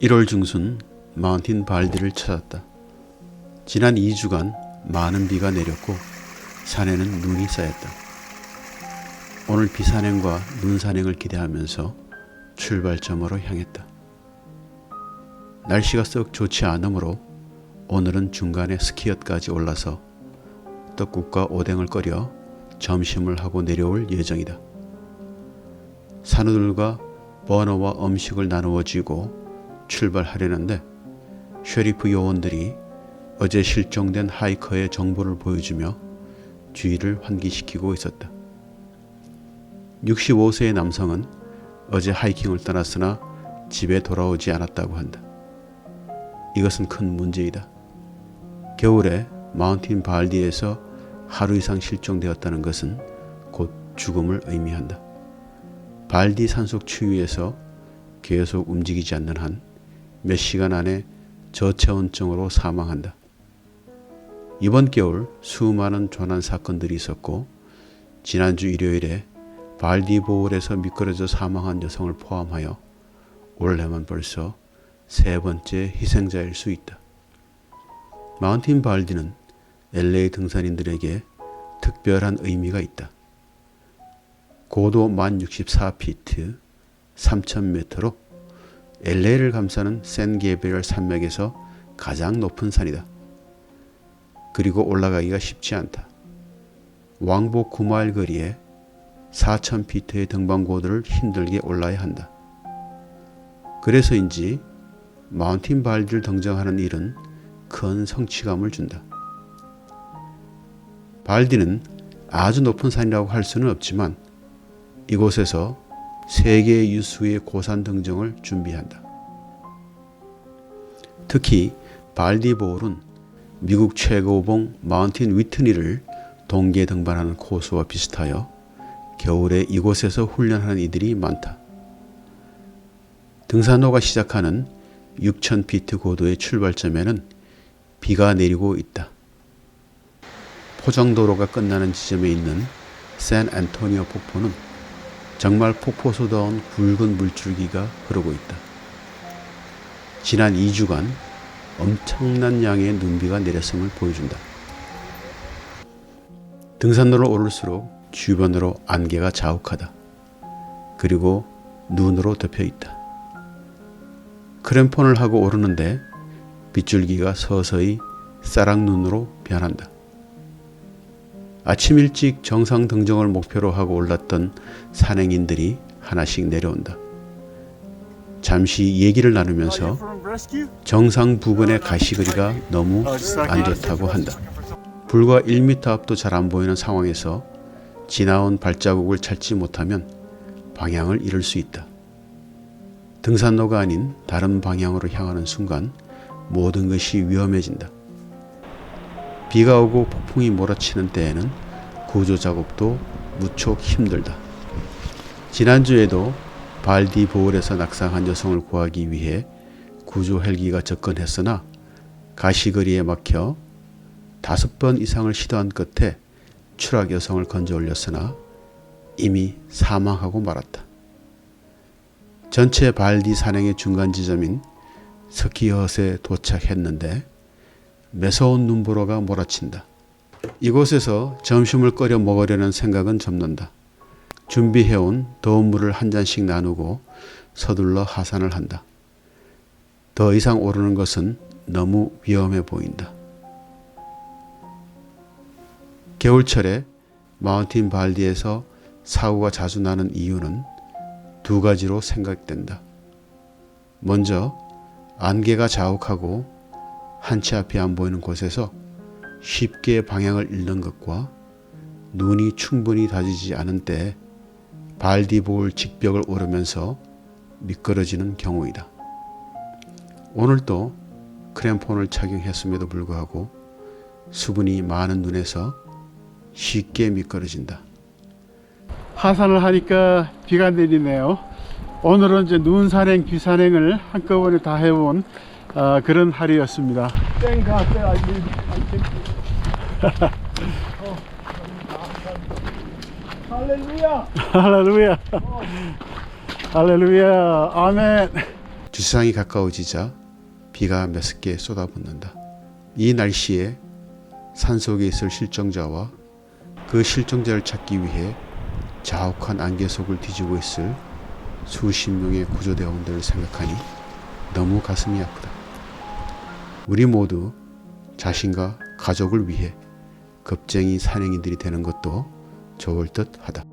1월 중순 마운틴 발디를 찾았다. 지난 2주간 많은 비가 내렸고 산에는 눈이 쌓였다. 오늘 비산행과 눈산행을 기대하면서 출발점으로 향했다. 날씨가 썩 좋지 않으므로 오늘은 중간에 스키엇까지 올라서 떡국과 오뎅을 끓여 점심을 하고 내려올 예정이다. 산우들과 버너와 음식을 나누어 쥐고 출발하려는데 쉐리프 요원들이 어제 실종된 하이커의 정보를 보여주며 주의를 환기시키고 있었다. 65세의 남성은 어제 하이킹을 떠났으나 집에 돌아오지 않았다고 한다. 이것은 큰 문제이다. 겨울에 마운틴 발디에서 하루 이상 실종되었다는 것은 곧 죽음을 의미한다. 발디 산속 추위에서 계속 움직이지 않는 한 몇 시간 안에 저체온증으로 사망한다. 이번 겨울 수많은 조난 사건들이 있었고 지난주 일요일에 발디 보홀에서 미끄러져 사망한 여성을 포함하여 올해만 벌써 세 번째 희생자일 수 있다. 마운틴 발디는 LA 등산인들에게 특별한 의미가 있다. 고도 1064피트 3000m로 LA를 감싸는 샌 게브리엘 산맥에서 가장 높은 산이다. 그리고 올라가기가 쉽지 않다. 왕복 9마일 거리에 4000피트의 등반고도를 힘들게 올라야 한다. 그래서인지 마운틴 발디를 등정하는 일은 큰 성취감을 준다. 발디는 아주 높은 산이라고 할 수는 없지만 이곳에서 세계 유수의 고산 등정을 준비한다. 특히 발디 보홀은 미국 최고봉 마운틴 위트니를 동계 등반하는 코스와 비슷하여 겨울에 이곳에서 훈련하는 이들이 많다. 등산로가 시작하는 6000피트 고도의 출발점에는 비가 내리고 있다. 포장도로가 끝나는 지점에 있는 샌 안토니오 폭포는 정말 폭포수다운 굵은 물줄기가 흐르고 있다. 지난 2주간 엄청난 양의 눈비가 내렸음을 보여준다. 등산로를 오를수록 주변으로 안개가 자욱하다. 그리고 눈으로 덮여 있다. 크램폰을 하고 오르는데 빗줄기가 서서히 쌀락눈으로 변한다. 아침 일찍 정상 등정을 목표로 하고 올랐던 산행인들이 하나씩 내려온다. 잠시 얘기를 나누면서 정상 부근의 가시거리가 너무 안 좋다고 한다. 불과 1m 앞도 잘 안 보이는 상황에서 지나온 발자국을 찾지 못하면 방향을 잃을 수 있다. 등산로가 아닌 다른 방향으로 향하는 순간 모든 것이 위험해진다. 비가 오고 폭풍이 몰아치는 때에는 구조 작업도 무척 힘들다. 지난주에도 발디 보홀에서 낙상한 여성을 구하기 위해 구조 헬기가 접근했으나 가시거리에 막혀 5번 이상을 시도한 끝에 추락 여성을 건져 올렸으나 이미 사망하고 말았다. 전체 발디 산행의 중간 지점인 스키헛에 도착했는데 매서운 눈보라가 몰아친다. 이곳에서 점심을 끓여 먹으려는 생각은 접는다. 준비해온 더운 물을 한 잔씩 나누고 서둘러 하산을 한다. 더 이상 오르는 것은 너무 위험해 보인다. 겨울철에 마운틴 발디에서 사고가 자주 나는 이유는 두 가지로 생각된다. 먼저 안개가 자욱하고 한치 앞이 안 보이는 곳에서 쉽게 방향을 잃는 것과 눈이 충분히 다지지 않은 때에 발디 보홀 직벽을 오르면서 미끄러지는 경우이다. 오늘도 크램폰을 착용했음에도 불구하고 수분이 많은 눈에서 쉽게 미끄러진다. 하산을 하니까 비가 내리네요. 오늘은 이제 눈산행, 비산행을 한꺼번에 다 해본 그런 하루였습니다. 할렐루야. 할렐루야. 할렐루야. 아멘. 주차장이 가까워지자 비가 메스게 쏟아붓는다. 이 날씨에 산속에 있을 실종자와 그 실종자를 찾기 위해 자욱한 안개 속을 뒤지고 있을 수십 명의 구조대원들을 생각하니 너무 가슴이 아프다. 우리 모두 자신과 가족을 위해 겁쟁이 산행인들이 되는 것도 좋을 듯 하다.